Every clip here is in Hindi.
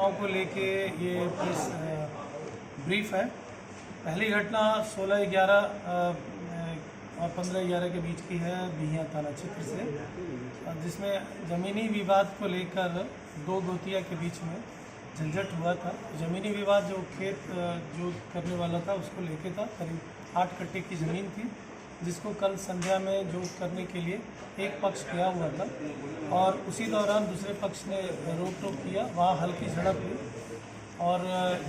घटनाओं को लेके ये प्रेस ब्रीफ है। पहली घटना 16/11 और 15/11 के बीच की है बिहियां थाना क्षेत्र से, जिसमें ज़मीनी विवाद को लेकर दो गोतिया के बीच में झंझट हुआ था। ज़मीनी विवाद जो खेत जो करने वाला था उसको लेके था। करीब 8 कट्टे की ज़मीन थी, जिसको कल संध्या में जो करने के लिए एक पक्ष गया हुआ था और उसी दौरान दूसरे पक्ष ने रोक टोक किया। वहाँ हल्की झड़प हुई और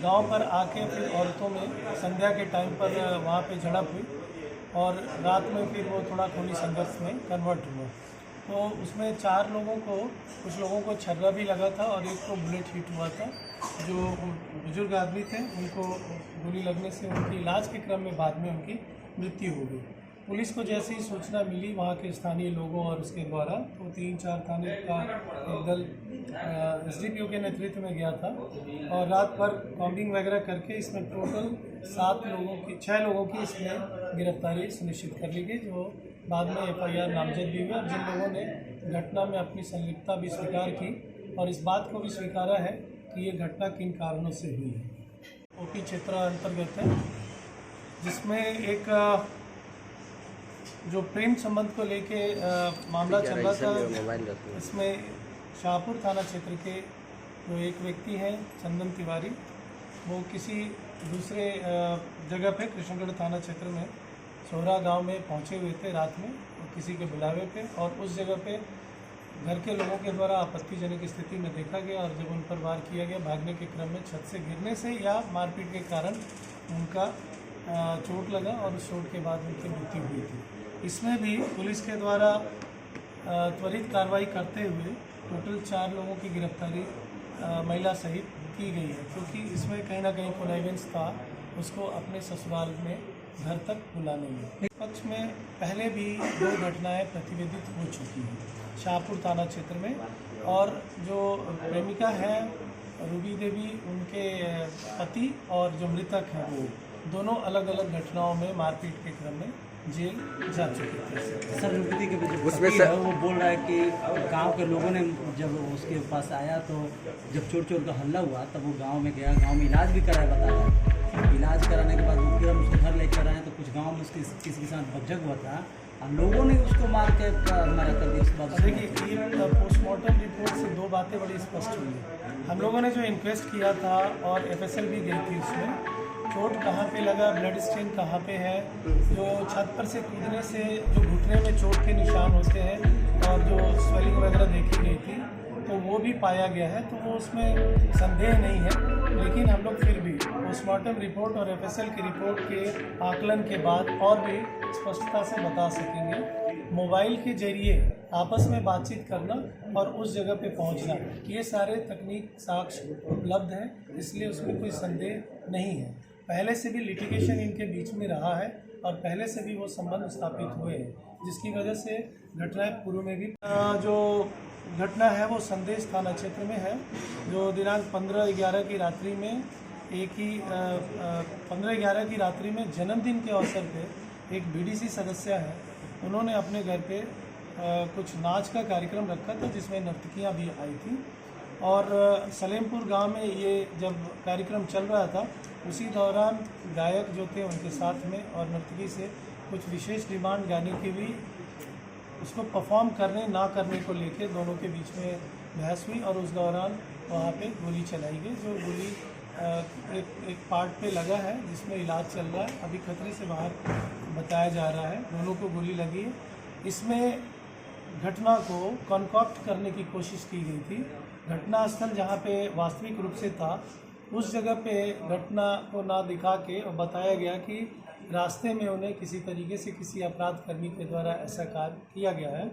गांव पर आके फिर औरतों में संध्या के टाइम पर वहाँ पे झड़प हुई और रात में फिर वो थोड़ा खूनी संघर्ष में कन्वर्ट हुआ। तो उसमें 4 लोगों को, कुछ लोगों को छर्रा भी लगा था और एक को बुलेट हिट हुआ था। जो बुजुर्ग आदमी थे उनको गोली लगने से उनकी इलाज के क्रम में बाद में उनकी मृत्यु हो गई। पुलिस को जैसे ही सूचना मिली वहाँ के स्थानीय लोगों और उसके द्वारा, तो 3-4 थाने का एक दल SDPO के नेतृत्व में गया था और रात भर कॉम्बिंग वगैरह करके इसमें टोटल 6 लोगों की इसमें गिरफ्तारी सुनिश्चित कर ली गई, जो बाद में FIR नामजद भी हुआ। जिन लोगों ने घटना में अपनी संलिप्तता भी स्वीकार की और इस बात को भी स्वीकारा है कि ये घटना किन कारणों से हुई है। OP क्षेत्र अंतर्गत है, जिसमें एक जो प्रेम संबंध को लेके मामला चल रहा था। इसमें शाहपुर थाना क्षेत्र के जो एक व्यक्ति हैं चंदन तिवारी, वो किसी दूसरे जगह पे कृष्णगढ़ थाना क्षेत्र में सोहरा गांव में पहुंचे हुए थे रात में किसी के बुलावे पे, और उस जगह पे घर के लोगों के द्वारा आपत्तिजनक स्थिति में देखा गया और जब उन पर वार किया गया, भागने के क्रम में छत से गिरने से या मारपीट के कारण उनका चोट लगा और उस चोट के बाद उनकी मृत्यु हुई थी। इसमें भी पुलिस के द्वारा त्वरित कार्रवाई करते हुए टोटल 4 लोगों की गिरफ्तारी महिला सहित की गई है, क्योंकि इसमें कहीं ना कहीं कॉन्निवेंस था उसको अपने ससुराल में घर तक बुलाने में। पक्ष में पहले भी 2 घटनाएं प्रतिवेदित हो चुकी हैं शाहपुर थाना क्षेत्र में, और जो प्रेमिका है रूबी देवी, उनके पति और जो मृतक हैं वो दोनों अलग अलग घटनाओं में मारपीट के क्रम में जेल जा चुके थे। सर रूपी के उसमें सर वो बोल रहा है कि गांव के लोगों ने जब उसके पास आया तो जब चोर चोर का हल्ला हुआ तब वो गांव में गया, गांव में इलाज भी कराया, बताया। इलाज कराने के बाद वो फिर हम उसको घर लेकर आए तो कुछ गांव में उसके किसी के साथ बकझक हुआ था और लोगों ने उसको मार के मारा कर दिया। उसके बाद देखिए, पोस्टमार्टम रिपोर्ट से 2 बातें बड़ी स्पष्ट हुई। हम लोगों ने जो इंक्वेस्ट किया था और FSL भी गई थी, उसमें चोट कहाँ पे लगा, ब्लड स्टेन कहाँ पे है, जो छत पर से कूदने से जो घुटने में चोट के निशान होते हैं और जो स्वेलिंग वगैरह देखी गई थी तो वो भी पाया गया है, तो वो उसमें संदेह नहीं है। लेकिन हम लोग फिर भी पोस्टमार्टम रिपोर्ट और FSL की रिपोर्ट के आकलन के बाद और भी स्पष्टता से बता सकेंगे। मोबाइल के जरिए आपस में बातचीत करना और उस जगह पे पहुंचना, ये सारे तकनीक साक्ष्य उपलब्ध हैं, इसलिए उसमें कोई संदेह नहीं है। पहले से भी लिटिगेशन इनके बीच में रहा है और पहले से भी वो संबंध स्थापित हुए हैं, जिसकी वजह से घटनाएं पूर्व में भी जो घटना है वो संदेश थाना क्षेत्र में है, जो दिनांक 15/11 की रात्रि में 15/11 की रात्रि में जन्मदिन के अवसर पे एक BDC सदस्य है, उन्होंने अपने घर पे कुछ नाच का कार्यक्रम रखा था जिसमें नर्तकियां भी आई थी, और सलेमपुर गांव में ये जब कार्यक्रम चल रहा था उसी दौरान गायक जो थे उनके साथ में और नर्तकी से कुछ विशेष डिमांड गाने की भी, उसको परफॉर्म करने ना करने को लेके दोनों के बीच में बहस हुई और उस दौरान वहाँ पे गोली चलाई गई। जो गोली एक पार्ट पे लगा है जिसमें इलाज चल रहा है, अभी खतरे से बाहर बताया जा रहा है। दोनों को गोली लगी है। इसमें घटना को कॉन्कॉक्ट करने की कोशिश की गई थी। घटनास्थल जहाँ पे वास्तविक रूप से था उस जगह पे घटना को ना दिखा के और बताया गया कि रास्ते में उन्हें किसी तरीके से किसी अपराध कर्मी के द्वारा ऐसा कार्य किया गया है।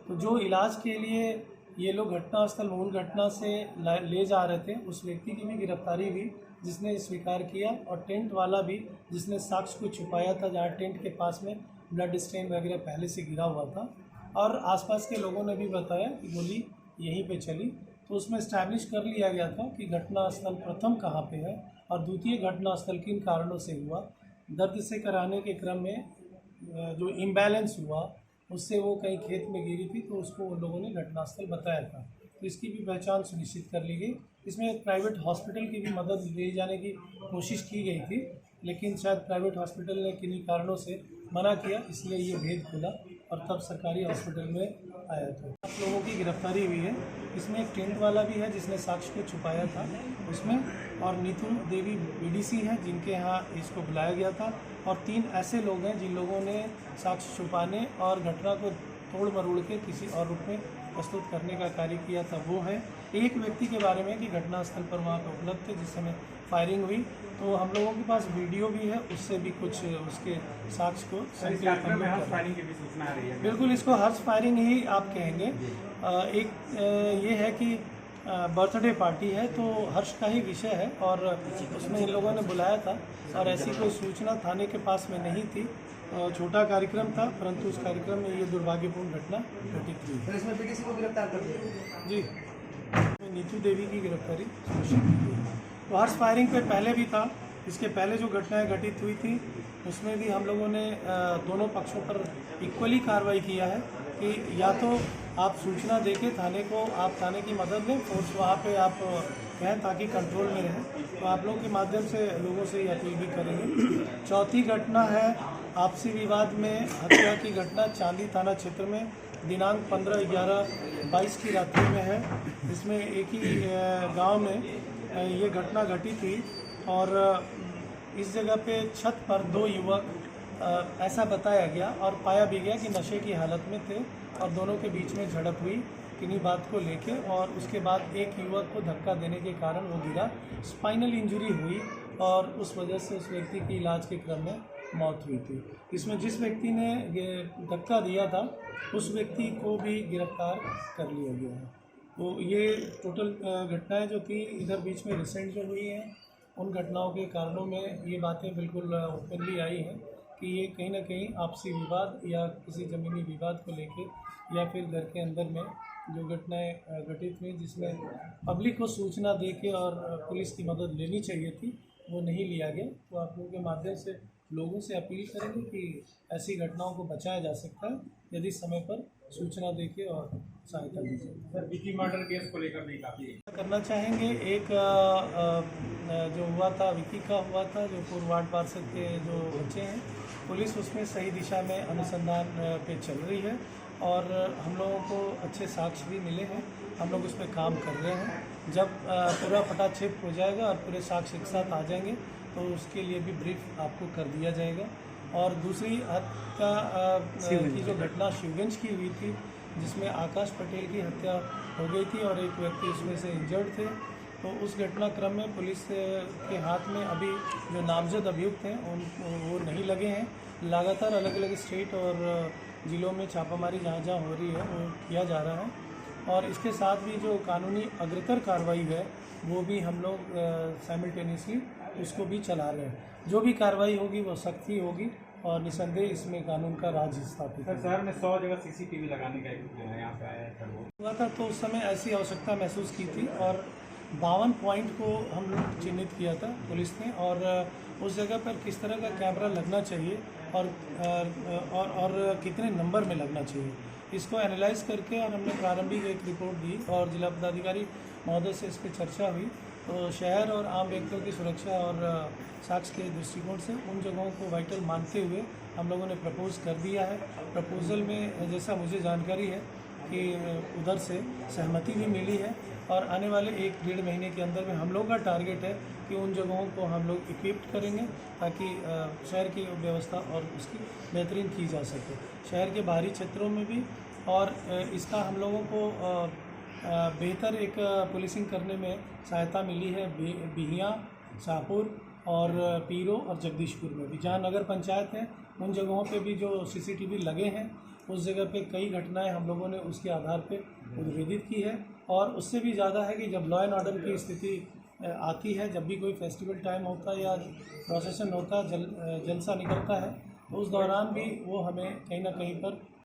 तो जो इलाज के लिए ये लोग घटनास्थल मूल घटना से ले जा रहे थे, उस व्यक्ति की भी गिरफ्तारी हुई जिसने स्वीकार किया, और टेंट वाला भी जिसने साक्ष्य को छुपाया था, जहाँ टेंट के पास में ब्लड स्टेन वगैरह पहले से गिरा हुआ था, और आसपास के लोगों ने भी बताया कि गोली यहीं पे चली। तो उसमें इस्टेब्लिश कर लिया गया था कि घटनास्थल प्रथम कहाँ पे है और द्वितीय घटनास्थल किन कारणों से हुआ। दर्द से कराने के क्रम में जो इम्बैलेंस हुआ उससे वो कहीं खेत में गिरी थी, तो उसको उन लोगों ने घटनास्थल बताया था। तो इसकी भी पहचान सुनिश्चित कर ली गई इसमें एक प्राइवेट हॉस्पिटल की भी मदद ली जाने की कोशिश की गई थी, लेकिन शायद प्राइवेट हॉस्पिटल ने किन्हीं कारणों से मना किया, इसलिए ये भेद खुला और तब सरकारी हॉस्पिटल में आया था। 7 लोगों की गिरफ्तारी हुई है। इसमें एक टेंट वाला भी है जिसने साक्ष्य को छुपाया था उसमें, और नीतू देवी बीडीसी है जिनके यहाँ इसको बुलाया गया था, और 3 ऐसे लोग हैं जिन लोगों ने साक्ष्य छुपाने और घटना को तोड़ मरोड़ के किसी और रूप में प्रस्तुत करने का कार्य किया था। वो है एक व्यक्ति के बारे में कि घटनास्थल पर वहाँ पर उपलब्ध थे जिस समय फायरिंग हुई, तो हम लोगों के पास वीडियो भी है, उससे भी कुछ उसके साक्ष्य को फायरिंग की भी सूचना आ रही है। बिल्कुल, इसको हर्ष फायरिंग ही आप कहेंगे। ये है कि बर्थडे पार्टी है तो हर्ष का ही विषय है, और उसमें इन लोगों ने बुलाया था और ऐसी कोई सूचना थाने के पास में नहीं थी। छोटा कार्यक्रम था, परंतु उस कार्यक्रम में ये दुर्भाग्यपूर्ण घटना घटित हुई। तो इसमें बीडीसी को गिरफ्तार कर दिया जी, नीतू देवी की गिरफ्तारी सुनिश्चित की गई। तो हर्ष फायरिंग पे पहले भी था, इसके पहले जो घटनाएं घटित हुई थी उसमें भी हम लोगों ने दोनों पक्षों पर इक्वली कार्रवाई किया है कि या तो आप सूचना देके थाने को, आप थाने की मदद लें, फोर्स वहाँ पे आप कहें ताकि कंट्रोल में रहे, तो आप लोगों के माध्यम से लोगों से अपील भी करेंगे। चौथी घटना है आपसी विवाद में हत्या की घटना चांदी थाना क्षेत्र में दिनांक 15/11/22 की रात्रि में है। इसमें एक ही गांव में ये घटना घटी थी, और इस जगह पे छत पर 2 युवक ऐसा बताया गया और पाया भी गया कि नशे की हालत में थे, और दोनों के बीच में झड़प हुई किन्हीं बात को लेके, और उसके बाद एक युवक को धक्का देने के कारण वो गिरा, स्पाइनल इंजरी हुई और उस वजह से उस व्यक्ति की इलाज के क्रम में मौत हुई थी। इसमें जिस व्यक्ति ने धक्का दिया था उस व्यक्ति को भी गिरफ्तार कर लिया गया है। तो ये टोटल घटनाएं जो थी इधर बीच में रिसेंट जो हुई हैं, उन घटनाओं के कारणों में ये बातें बिल्कुल ओपनली आई हैं कि ये कहीं ना कहीं आपसी विवाद या किसी ज़मीनी विवाद को लेके, या फिर घर के अंदर में जो घटनाएं घटित हुई जिसमें पब्लिक को सूचना दे के और पुलिस की मदद लेनी चाहिए थी, वो नहीं लिया गया। तो आप लोगों के माध्यम से लोगों से अपील करेंगे कि ऐसी घटनाओं को बचाया जा सकता है यदि समय पर सूचना देके और सहायता दी जाए। सर, विकी मर्डर केस को लेकर भी काफ़ी करना चाहेंगे। एक जो हुआ था विकी का हुआ था, जो पूर्व वार्ड पार्षद के जो बच्चे हैं, पुलिस उसमें सही दिशा में अनुसंधान पे चल रही है और हम लोगों को अच्छे साक्ष्य भी मिले हैं। हम लोग उस पर काम कर रहे हैं। जब पूरा पटाक्षेप हो जाएगा और पूरे साक्ष्य एक साथ आ जाएंगे तो उसके लिए भी ब्रीफ आपको कर दिया जाएगा। और दूसरी हत्या की जो घटना शिवगंज की हुई थी, जिसमें आकाश पटेल की हत्या हो गई थी और एक व्यक्ति उसमें से इंजर्ड थे, तो उस घटनाक्रम में पुलिस के हाथ में अभी जो नामजद अभियुक्त हैं वो नहीं लगे हैं। लगातार अलग अलग स्टेट और ज़िलों में छापामारी जहाँ जहाँ हो रही है वो किया जा रहा है। और इसके साथ भी जो कानूनी अग्रतर कार्रवाई है वो भी हम लोग साइमल्टेनियसली उसको भी चला रहे हैं। जो भी कार्रवाई होगी वो सख्त ही होगी और निसंदेह इसमें कानून का राज स्थापित है। शहर में 100 जगह CCTV लगाने का यहाँ पे आया है हुआ था, तो उस समय ऐसी आवश्यकता महसूस की थी और 52 पॉइंट को हम लोग चिन्हित किया था पुलिस ने, और उस जगह पर किस तरह का कैमरा लगना चाहिए और कितने नंबर में लगना चाहिए, इसको एनालाइज करके और हमने प्रारंभिक एक रिपोर्ट दी और जिला पदाधिकारी महोदय से इस पर चर्चा हुई। तो शहर और आम व्यक्तियों की सुरक्षा और साक्ष्य के दृष्टिकोण से उन जगहों को वाइटल मानते हुए हम लोगों ने प्रपोज कर दिया है। प्रपोजल में जैसा मुझे जानकारी है कि उधर से सहमति भी मिली है और आने वाले 1-1.5 महीने के अंदर में हम लोग का टारगेट है कि उन जगहों को हम लोग इक्विप्ड करेंगे ताकि शहर की व्यवस्था और उसकी बेहतरीन की जा सके, शहर के बाहरी क्षेत्रों में भी। और इसका हम लोगों को बेहतर एक पुलिसिंग करने में सहायता मिली है बिहियाँ, शाहपुर और पीरो और जगदीशपुर में भी, जहाँ नगर पंचायत है उन जगहों पे भी जो CCTV लगे हैं उस जगह पे कई घटनाएं हम लोगों ने उसके आधार पे उद्भेदित की है। और उससे भी ज़्यादा है कि जब लॉ एंड ऑर्डर की स्थिति आती है, जब भी कोई फेस्टिवल टाइम होता है या प्रोसेशन होता है, जलसा निकलता है, तो उस दौरान भी वो हमें कहीं ना कहीं पर